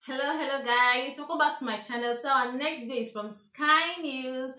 Hello guys, welcome back to my channel. So our next video is from Sky News.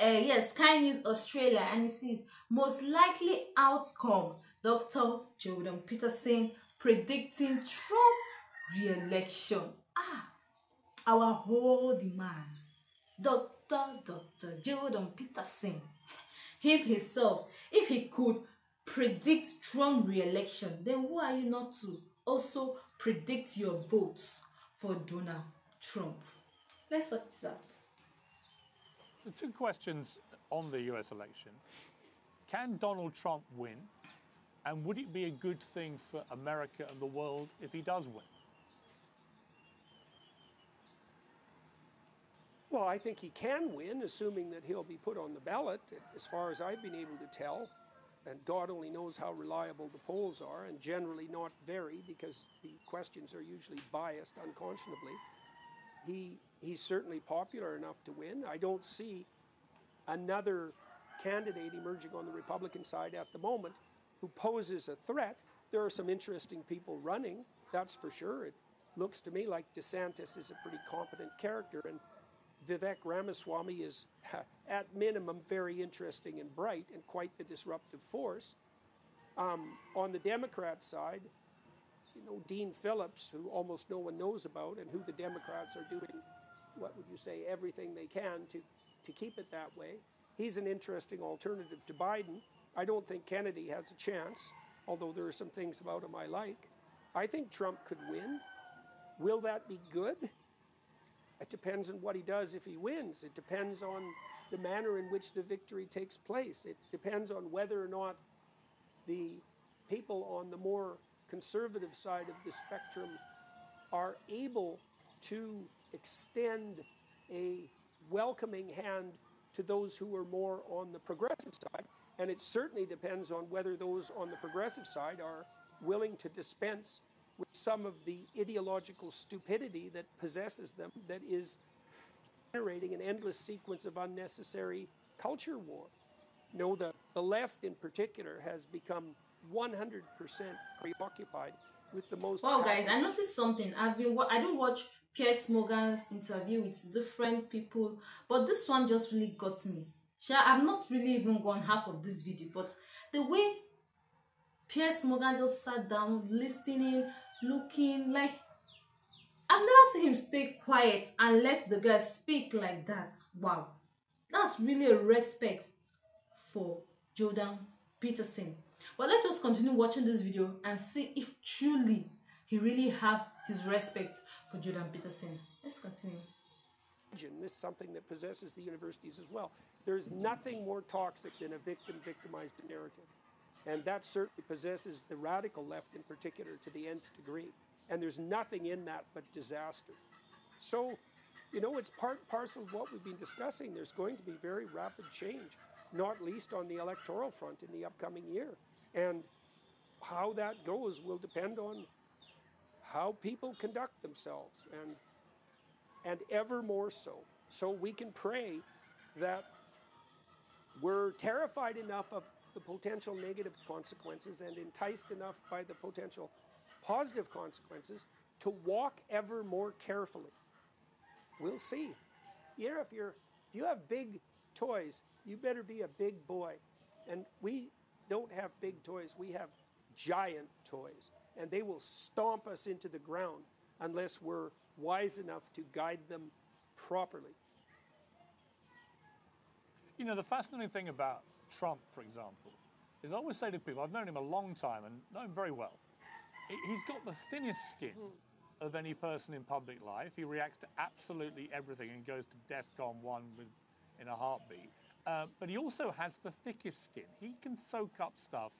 Yes, Sky News Australia, and it says most likely outcome. Dr. Jordan Peterson predicting Trump re-election. Our whole demand. Dr. Jordan Peterson, him himself, if he could predict Trump re-election, then who are you not to also predict your votes for Donald Trump? Let's watch this out. So two questions on the US election. Can Donald Trump win? And would it be a good thing for America and the world if he does win? Well, I think he can win, assuming that he'll be put on the ballot, as far as I've been able to tell. And God only knows how reliable the polls are, and generally not very, because the questions are usually biased unconscionably. He's certainly popular enough to win. I don't see another candidate emerging on the Republican side at the moment who poses a threat. There are some interesting people running, that's for sure. It looks to me like DeSantis is a pretty competent character, and Vivek Ramaswamy is, at minimum, very interesting and bright and quite the disruptive force. On the Democrat side, Dean Phillips, who almost no one knows about, and who the Democrats are doing, what would you say, everything they can to keep it that way. He's an interesting alternative to Biden. I don't think Kennedy has a chance, although there are some things about him I like. I think Trump could win. Will that be good? It depends on what he does if he wins. It depends on the manner in which the victory takes place. It depends on whether or not the people on the more conservative side of the spectrum are able to extend a welcoming hand to those who are more on the progressive side. And it certainly depends on whether those on the progressive side are willing to dispense with some of the ideological stupidity that possesses them, that is generating an endless sequence of unnecessary culture war. The left in particular has become 100% preoccupied with the most. Wow, guys, I noticed something. I don't watch Piers Morgan's interview with different people, but this one just really got me. I've not really even gone half of this video, but the way Piers Morgan just sat down, listening, looking like I've never seen him stay quiet and let the guy speak like that. Wow, that's really a respect for Jordan Peterson. But let's just continue watching this video and see if truly he really have his respect for Jordan Peterson. Let's continue. This is something that possesses the universities as well. There's nothing more toxic than a victimized narrative. And that certainly possesses the radical left in particular to the nth degree. And there's nothing in that but disaster. So, it's part and parcel of what we've been discussing. There's going to be very rapid change, not least on the electoral front in the upcoming year. And how that goes will depend on how people conduct themselves, and ever more so. So we can pray that we're terrified enough of the potential negative consequences and enticed enough by the potential positive consequences to walk ever more carefully. We'll see. If you have big toys, you better be a big boy. And we don't have big toys, we have giant toys. And they will stomp us into the ground unless we're wise enough to guide them properly. The fascinating thing about Trump, for example, is I always say to people, I've known him a long time and know him very well. He's got the thinnest skin of any person in public life. He reacts to absolutely everything and goes to DEFCON 1 in a heartbeat. But he also has the thickest skin. He can soak up stuff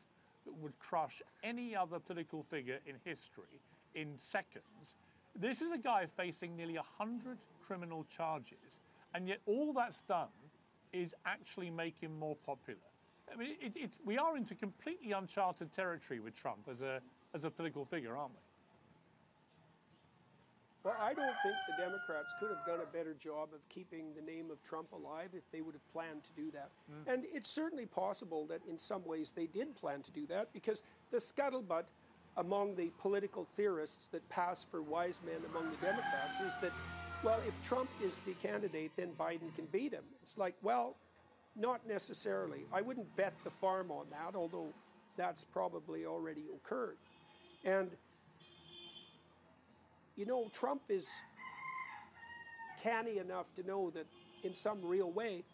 that would crush any other political figure in history in seconds. This is a guy facing nearly 100 criminal charges, and yet all that's done is actually make him more popular. I mean, we are into completely uncharted territory with Trump as a political figure, aren't we? Well, I don't think the Democrats could have done a better job of keeping the name of Trump alive if they would have planned to do that. And it's certainly possible that in some ways they did plan to do that, because the scuttlebutt among the political theorists that pass for wise men among the Democrats is that, well, if Trump is the candidate, then Biden can beat him. It's like, well, not necessarily. I wouldn't bet the farm on that, although that's probably already occurred. And, you know, Trump is canny enough to know that in some real way,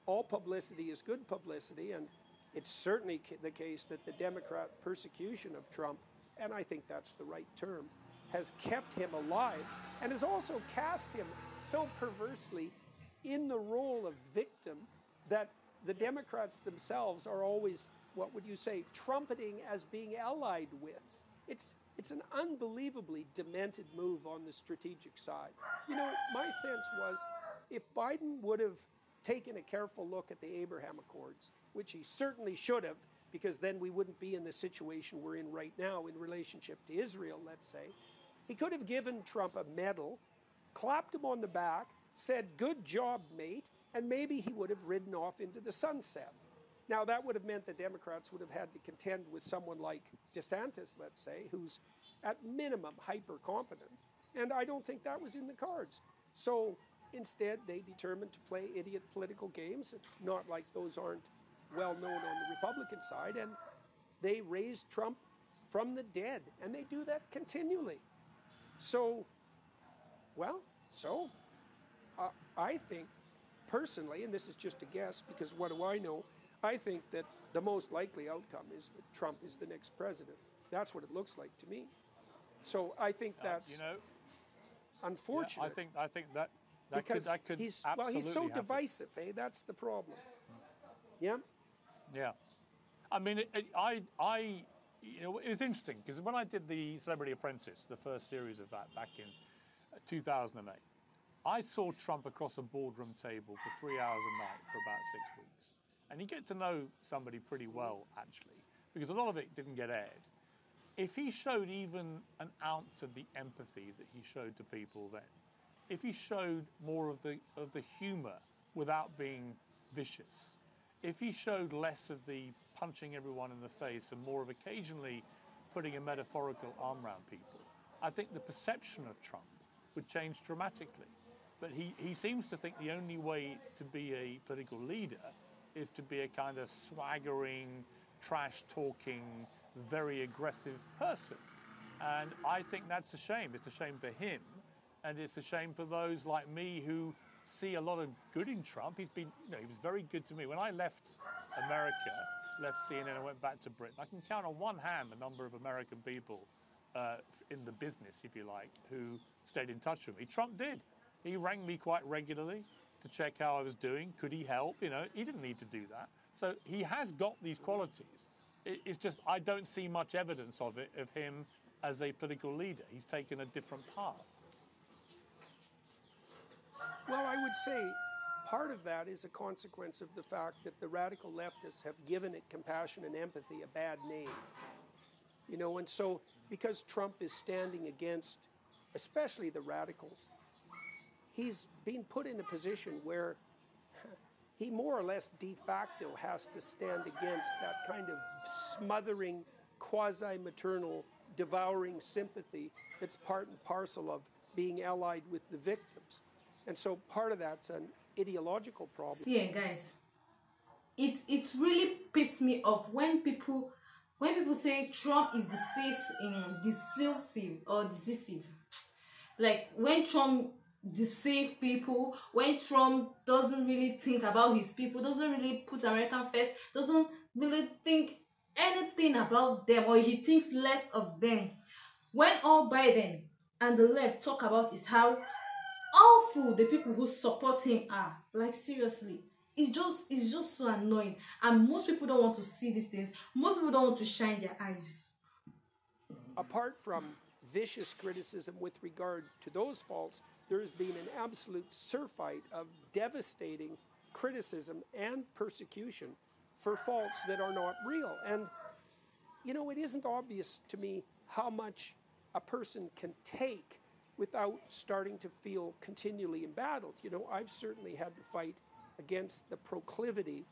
all publicity is good publicity, and it's certainly the case that the Democrat persecution of Trump, and I think that's the right term, has kept him alive and has also cast him so perversely in the role of victim that the Democrats themselves are always, what would you say, trumpeting as being allied with. It's an unbelievably demented move on the strategic side. You know, my sense was if Biden would have taken a careful look at the Abraham Accords, which he certainly should have, because then we wouldn't be in the situation we're in right now in relationship to Israel, let's say. He could have given Trump a medal, clapped him on the back, said, "Good job, mate," and maybe he would have ridden off into the sunset. Now, that would have meant the Democrats would have had to contend with someone like DeSantis, let's say, who's at minimum hyper-competent. And I don't think that was in the cards. So instead, they determined to play idiot political games, not like those aren't well known on the Republican side, and they raised Trump from the dead, and they do that continually. So, well, I think personally, and this is just a guess because what do I know, I think that the most likely outcome is that Trump is the next president. That's what it looks like to me. So I think that's unfortunate. Yeah, I think that because could he's absolutely he's so happen. divisive, eh? That's the problem. Yeah. Yeah, I mean, you know, it was interesting because when I did the Celebrity Apprentice, the first series of that back in 2008, I saw Trump across a boardroom table for 3 hours a night for about 6 weeks, and you get to know somebody pretty well actually, because a lot of it didn't get aired. If he showed even an ounce of the empathy that he showed to people then, if he showed more of the humour without being vicious, if he showed less of the punching everyone in the face and more of occasionally putting a metaphorical arm around people, I think the perception of Trump would change dramatically. But he seems to think the only way to be a political leader is to be a kind of swaggering, trash-talking, very aggressive person. And I think that's a shame. It's a shame for him, and it's a shame for those like me who see a lot of good in Trump. He's been, you know, he was very good to me. When I left America, left CNN and went back to Britain, I can count on one hand the number of American people in the business, if you like, who stayed in touch with me. Trump did. He rang me quite regularly to check how I was doing. Could he help? You know, he didn't need to do that. So he has got these qualities. It's just I don't see much evidence of it, of him as a political leader. He's taken a different path. Well, I would say part of that is a consequence of the fact that the radical leftists have given it compassion and empathy a bad name. You know, and so because Trump is standing against, especially the radicals, he's been put in a position where he more or less de facto has to stand against that kind of smothering, quasi-maternal, devouring sympathy that's part and parcel of being allied with the victims. And so part of that's an ideological problem. See, guys, it's really pissed me off when people say Trump is decisive. Like when Trump deceive people, when Trump doesn't really think about his people, doesn't really put America first, doesn't really think anything about them, or he thinks less of them. When all Biden and the left talk about is how awful the people who support him are. Like seriously, it's just so annoying, and most people don't want to see these things. Most people don't want to shine their eyes. Apart from vicious criticism with regard to those faults, there has been an absolute surfeit of devastating criticism and persecution for faults that are not real. And, you know, it isn't obvious to me how much a person can take without starting to feel continually embattled. You know, I've certainly had to fight against the proclivity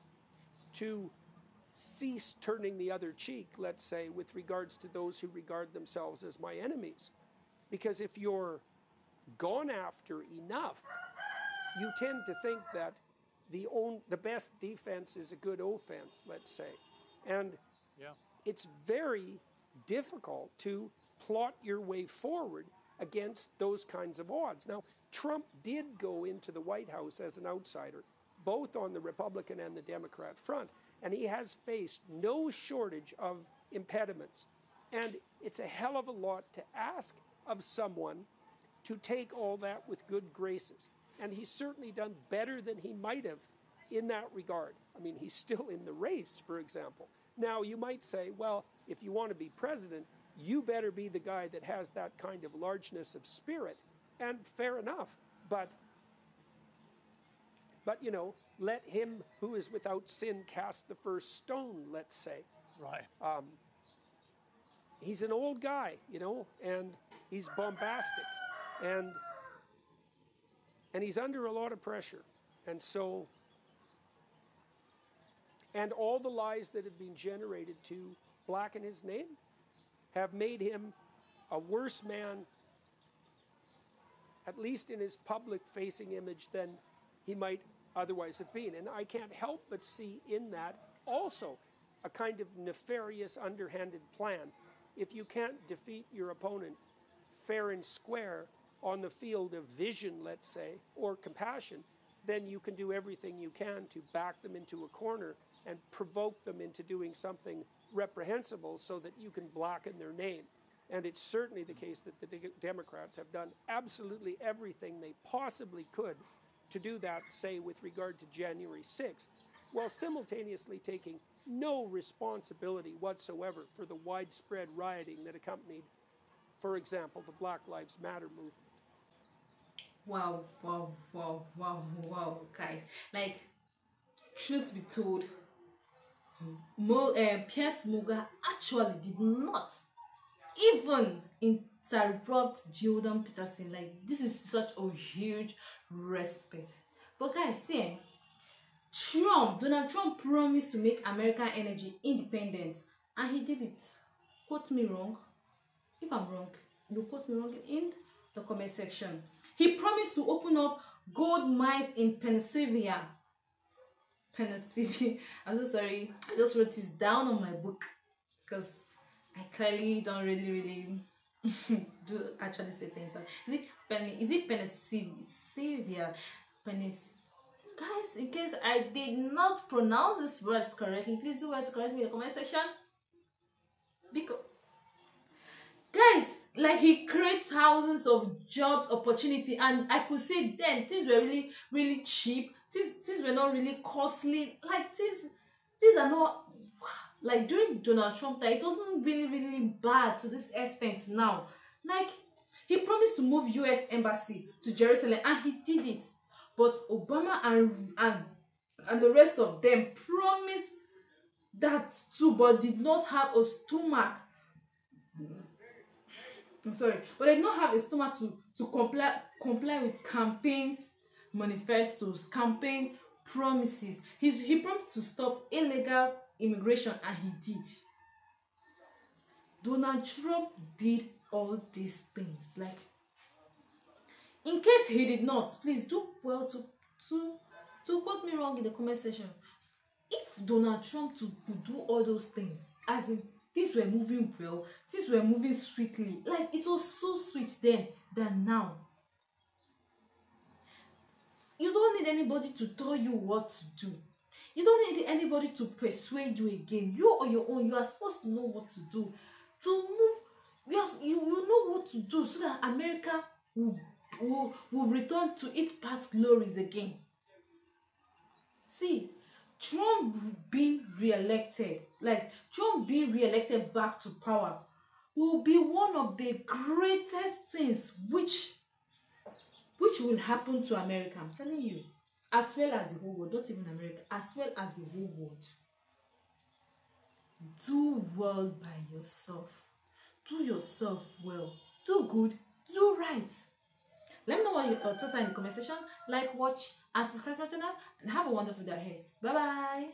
to cease turning the other cheek, let's say, with regards to those who regard themselves as my enemies. Because if you're gone after enough, you tend to think that the best defense is a good offense, let's say. And it's very difficult to plot your way forward against those kinds of odds. Now, Trump did go into the White House as an outsider, both on the Republican and the Democrat front, and he has faced no shortage of impediments. And it's a hell of a lot to ask of someone to take all that with good graces. And he's certainly done better than he might have in that regard. I mean, he's still in the race, for example. Now, you might say, well, if you want to be president, you better be the guy that has that kind of largeness of spirit. And fair enough. But you know, let him who is without sin cast the first stone, let's say. Right. He's an old guy, you know, and he's bombastic. And he's under a lot of pressure. And so, and all the lies that have been generated to blacken his name have made him a worse man, at least in his public-facing image, than he might otherwise have been. And I can't help but see in that also a kind of nefarious, underhanded plan. If you can't defeat your opponent fair and square on the field of vision, let's say, or compassion, then you can do everything you can to back them into a corner and provoke them into doing something reprehensible so that you can blacken their name. And it's certainly the case that the Democrats have done absolutely everything they possibly could to do that, say, with regard to January 6th, while simultaneously taking no responsibility whatsoever for the widespread rioting that accompanied, for example, the Black Lives Matter movement. Wow, wow, wow, wow, wow, guys. Like, truth be told, Piers Morgan actually did not even interrupt Jordan Peterson. Like, this is such a huge respect. But guys, see, Donald Trump promised to make American energy independent, and he did it. Quote me wrong. If I'm wrong, you quote me wrong in the comment section. He promised to open up gold mines in Pennsylvania. I'm so sorry. I just wrote this down on my book because I clearly don't really do actually say things. Is it Pennsylvania? Guys, in case I did not pronounce this words correctly, please do it correct me in the comment section. Because guys, like, he creates thousands of jobs opportunity, and I could say then things were really cheap. Things were not really costly. Like, things are not like during Donald Trump time. It wasn't really bad to this extent now. Like, he promised to move US embassy to Jerusalem, and he did it. But Obama and the rest of them promised that too, but did not have a stomach. I'm sorry, but they did not have a stomach to comply with campaigns, manifestos, campaign promises. He promised to stop illegal immigration, and he did. Donald Trump did all these things. Like, in case he did not, please do well to quote me wrong in the comment section. If Donald Trump could do all those things, as in things were moving well, things were moving sweetly, like, it was so sweet then than now. You don't need anybody to tell you what to do. You don't need anybody to persuade you again. You on your own, you are supposed to know what to do. To move, you know what to do so that America will return to its past glories again. See, Trump being re-elected, back to power, will be one of the greatest things which will happen to America. I'm telling you, as well as the whole world, not even America, as well as the whole world. Do well by yourself. Do yourself well. Do good. Do right. Let me know what your thoughts are in the comment section. Like, watch, and subscribe to my channel, and have a wonderful day ahead. Bye bye.